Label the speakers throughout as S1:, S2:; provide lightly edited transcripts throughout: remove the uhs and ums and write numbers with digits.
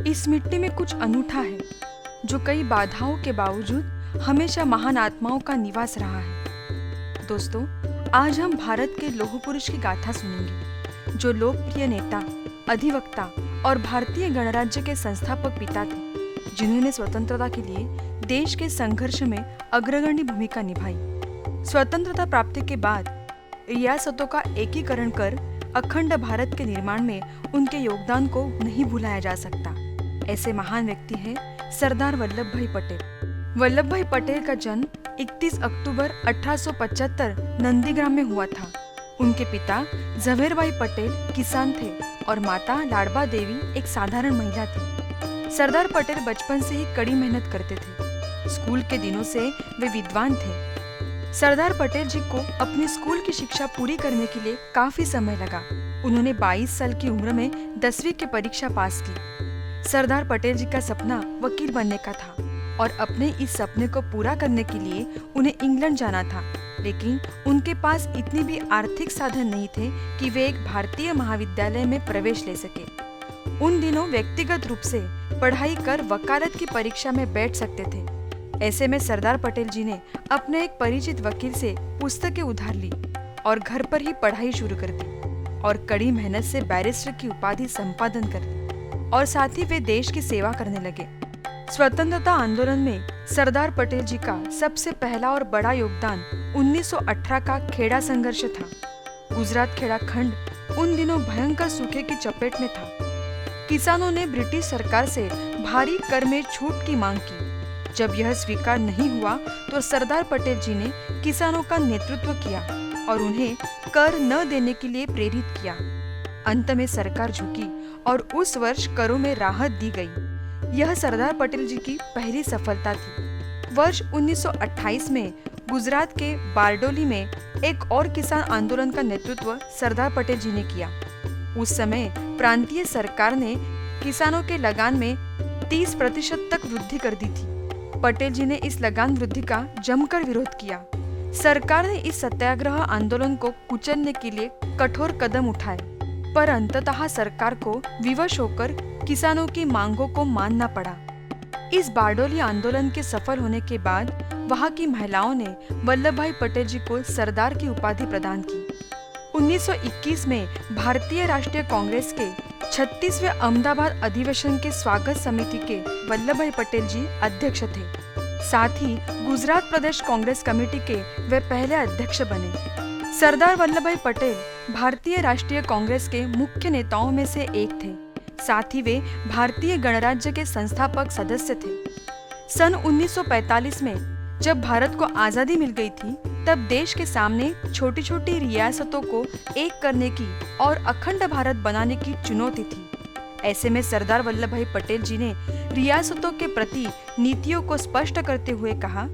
S1: इस मिट्टी में कुछ अनूठा है जो कई बाधाओं के बावजूद हमेशा महान आत्माओं का निवास रहा है। दोस्तों, आज हम भारत के लौह पुरुष की गाथा सुनेंगे जो लोकप्रिय नेता, अधिवक्ता और भारतीय गणराज्य के संस्थापक पिता थे, जिन्होंने स्वतंत्रता के लिए देश के संघर्ष में अग्रगण्य भूमिका निभाई। स्वतंत्रता प्राप्ति के बाद रियासतों का एकीकरण कर अखंड भारत के निर्माण में उनके योगदान को नहीं भुलाया जा सकता। ऐसे महान व्यक्ति हैं सरदार वल्लभ भाई पटेल। वल्लभ भाई पटेल का जन्म 31 अक्टूबर 1875 नंदीग्राम में हुआ था। उनके पिता झवेरभाई पटेल किसान थे और माता लाडबा देवी एक साधारण महिला थी। सरदार पटेल बचपन से ही कड़ी मेहनत करते थे। स्कूल के दिनों से वे विद्वान थे। सरदार पटेल जी को अपनी स्कूल की शिक्षा पूरी करने के लिए काफी समय लगा। उन्होंने 22 साल की उम्र में 10वीं की परीक्षा पास की। सरदार पटेल जी का सपना वकील बनने का था और अपने इस सपने को पूरा करने के लिए उन्हें इंग्लैंड जाना था, लेकिन उनके पास इतनी भी आर्थिक साधन नहीं थे कि वे एक भारतीय महाविद्यालय में प्रवेश ले सके। उन दिनों व्यक्तिगत रूप से पढ़ाई कर वकालत की परीक्षा में बैठ सकते थे। ऐसे में सरदार पटेल जी ने अपने एक परिचित वकील से पुस्तकें उधार ली और घर पर ही पढ़ाई शुरू कर दी और कड़ी मेहनत से बैरिस्टर की उपाधि संपादन कर ली और साथ ही वे देश की सेवा करने लगे। स्वतंत्रता आंदोलन में सरदार पटेल जी का सबसे पहला और बड़ा योगदान 1918 का खेड़ा संघर्ष था। गुजरात खेड़ा खंड उन दिनों भयंकर सूखे की चपेट में था। किसानों ने ब्रिटिश सरकार से भारी कर में छूट की मांग की। जब यह स्वीकार नहीं हुआ तो सरदार पटेल जी ने किसानों का नेतृत्व किया और उन्हें कर न देने के लिए प्रेरित किया। अंत में सरकार झुकी और उस वर्ष करों में राहत दी गई। यह सरदार पटेल जी की पहली सफलता थी। वर्ष 1928 में गुजरात के बारडोली में एक और किसान आंदोलन का नेतृत्व सरदार पटेल जी ने किया। उस समय प्रांतीय सरकार ने किसानों के लगान में 30% तक वृद्धि कर दी थी। पटेल जी ने इस लगान वृद्धि का जमकर विरोध किया। सरकार ने इस सत्याग्रह आंदोलन को कुचलने के लिए कठोर कदम उठाए, पर अंततः सरकार को विवश होकर किसानों की मांगों को मानना पड़ा। इस बारडोली आंदोलन के सफल होने के बाद वहां की महिलाओं ने वल्लभ भाई पटेल जी को सरदार की उपाधि प्रदान की। 1921 में भारतीय राष्ट्रीय कांग्रेस के 36वें अहमदाबाद अधिवेशन के स्वागत समिति के वल्लभ भाई पटेल जी अध्यक्ष थे। साथ ही गुजरात प्रदेश कांग्रेस कमेटी के वे पहले अध्यक्ष बने। सरदार वल्लभ भाई पटेल भारतीय राष्ट्रीय कांग्रेस के मुख्य नेताओं में से एक थे। साथ ही वे भारतीय गणराज्य के संस्थापक सदस्य थे। सन 1945 में जब भारत को आजादी मिल गई थी, तब देश के सामने छोटी छोटी रियासतों को एक करने की और अखंड भारत बनाने की चुनौती थी। ऐसे में सरदार वल्लभ भाई पटेल जी ने रियासतों के प्रति नीतियों को स्पष्ट करते हुए कहा,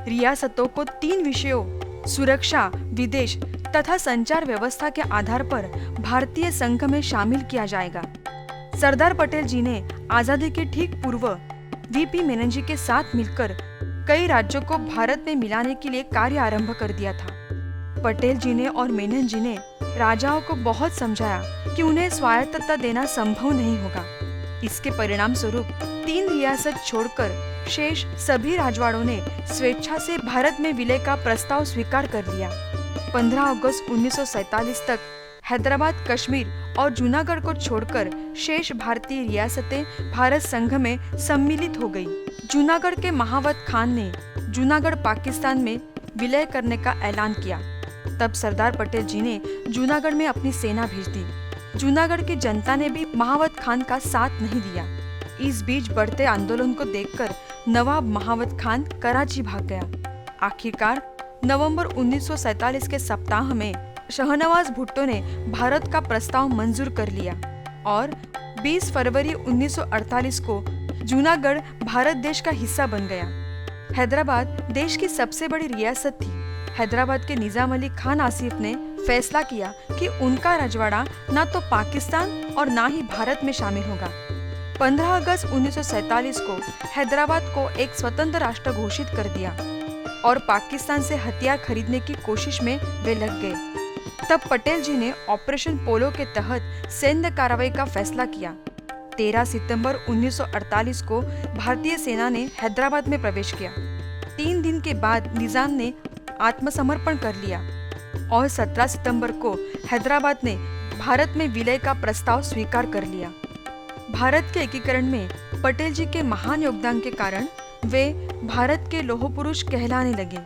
S1: रियासतों को 3 विषयों सुरक्षा, विदेश तथा संचार व्यवस्था के आधार पर भारतीय संघ में शामिल किया जाएगा। सरदार पटेल जी ने आजादी के ठीक पूर्व वीपी मेनन जी के साथ मिलकर कई राज्यों को भारत में मिलाने के लिए कार्य आरंभ कर दिया था। पटेल जी ने और मेनन जी ने राजाओं को बहुत समझाया कि उन्हें स्वायत्तता देना संभव नहीं होगा। इसके परिणाम स्वरूप 3 रियासत छोड़कर शेष सभी राजवाड़ों ने स्वेच्छा से भारत में विलय का प्रस्ताव स्वीकार कर लिया। 15 अगस्त 1947 तक हैदराबाद, कश्मीर और जूनागढ़ को छोड़कर शेष भारतीय रियासतें भारत संघ में सम्मिलित हो गई। जूनागढ़ के महावत खान ने जूनागढ़ पाकिस्तान में विलय करने का ऐलान किया। तब सरदार पटेल जी ने जूनागढ़ में अपनी सेना भेज दी। जूनागढ़ की जनता ने भी महावत खान का साथ नहीं दिया। इस बीच बढ़ते आंदोलन को देखकर नवाब महावत खान कराची भाग गया। आखिरकार नवंबर 1947 के सप्ताह में शहनवाज भुट्टो ने भारत का प्रस्ताव मंजूर कर लिया और 20 फरवरी 1948 को जूनागढ़ भारत देश का हिस्सा बन गया। हैदराबाद देश की सबसे बड़ी रियासत थी। हैदराबाद के निजाम अली खान आसिफ ने फैसला किया कि उनका रजवाड़ा न तो पाकिस्तान और न ही भारत में शामिल होगा। 15 अगस्त 1947 को हैदराबाद को एक स्वतंत्र राष्ट्र घोषित कर दिया और पाकिस्तान से हथियार खरीदने की कोशिश में वे लग गए। तब पटेल जी ने ऑपरेशन पोलो के तहत सैन्य कार्रवाई का फैसला किया। 13 सितंबर 1948 को भारतीय सेना ने हैदराबाद में प्रवेश किया। 3 दिन के बाद निजाम ने आत्मसमर्पण कर लिया और 17 सितंबर को हैदराबाद ने भारत में विलय का प्रस्ताव स्वीकार कर लिया। भारत के एकीकरण में पटेल जी के महान योगदान के कारण वे भारत के लौह पुरुष कहलाने लगे।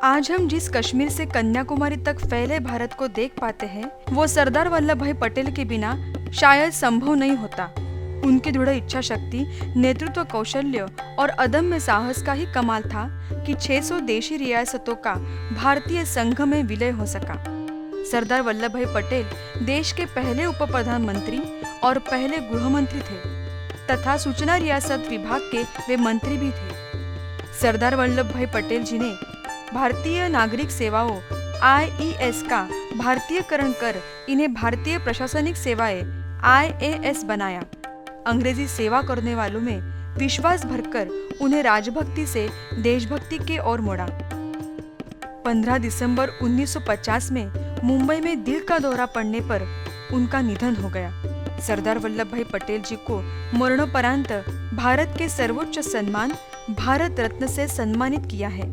S1: आज हम जिस कश्मीर से कन्याकुमारी तक फैले भारत को देख पाते हैं, वो सरदार वल्लभ भाई पटेल के बिना शायद संभव नहीं होता। उनकी दृढ़ इच्छा शक्ति, नेतृत्व कौशल्य और अदम्य साहस का ही कमाल था कि 600 देशी रियासतों का भारतीय संघ में विलय हो सका। सरदार वल्लभ भाई पटेल देश के पहले उप प्रधानमंत्री और पहले गृह मंत्री थे तथा सूचना रियासत विभाग के वे मंत्री भी थे। सरदार वल्लभ भाई पटेल जी ने भारतीय नागरिक सेवाओं IES का भारतीयकरण कर इन्हें भारतीय प्रशासनिक सेवाएं IAS बनाया। अंग्रेजी सेवा करने वालों में विश्वास भरकर उन्हें राजभक्ति से देशभक्ति के ओर मोड़ा। 15 दिसंबर 1950 में मुंबई में दिल का दौरा पड़ने पर उनका निधन हो गया। सरदार वल्लभ भाई पटेल जी को मरणोपरांत भारत के सर्वोच्च सम्मान भारत रत्न से सम्मानित किया है।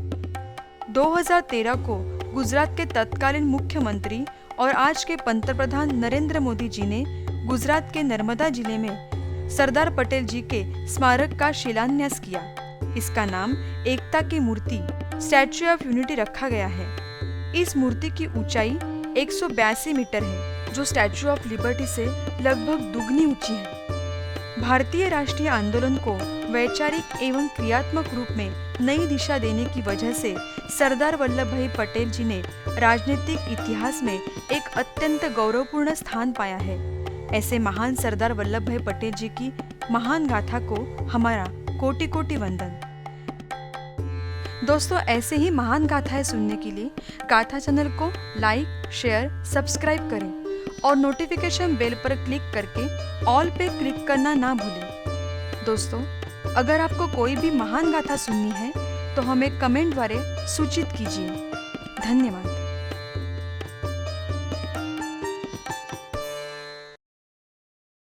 S1: 2013 को गुजरात के तत्कालीन मुख्यमंत्री और आज के पंतप्रधान नरेंद्र मोदी जी ने गुजरात के नर्मदा जिले में सरदार पटेल जी के स्मारक का शिलान्यास किया। इसका नाम एकता की मूर्ति स्टैच्यू ऑफ यूनिटी रखा गया है। इस मूर्ति की ऊंचाई 182 मीटर है, जो स्टैच्यू ऑफ लिबर्टी से लगभग दुगनी ऊंची है। भारतीय राष्ट्रीय आंदोलन को वैचारिक एवं क्रियात्मक रूप में नई दिशा देने की वजह से सरदार वल्लभ भाई पटेल जी ने राजनीतिक इतिहास में एक अत्यंत गौरवपूर्ण स्थान पाया है। ऐसे महान सरदार वल्लभ भाई पटेल जी की महान गाथा को हमारा कोटि कोटि वंदन। दोस्तों, ऐसे ही महान गाथाएं सुनने के लिए गाथा चैनल को लाइक, शेयर, सब्सक्राइब करें और नोटिफिकेशन बेल पर क्लिक करके ऑल पे क्लिक करना ना भूलें। दोस्तों, अगर आपको कोई भी महान गाथा सुननी है तो हमें कमेंट द्वारा सूचित कीजिए। धन्यवाद।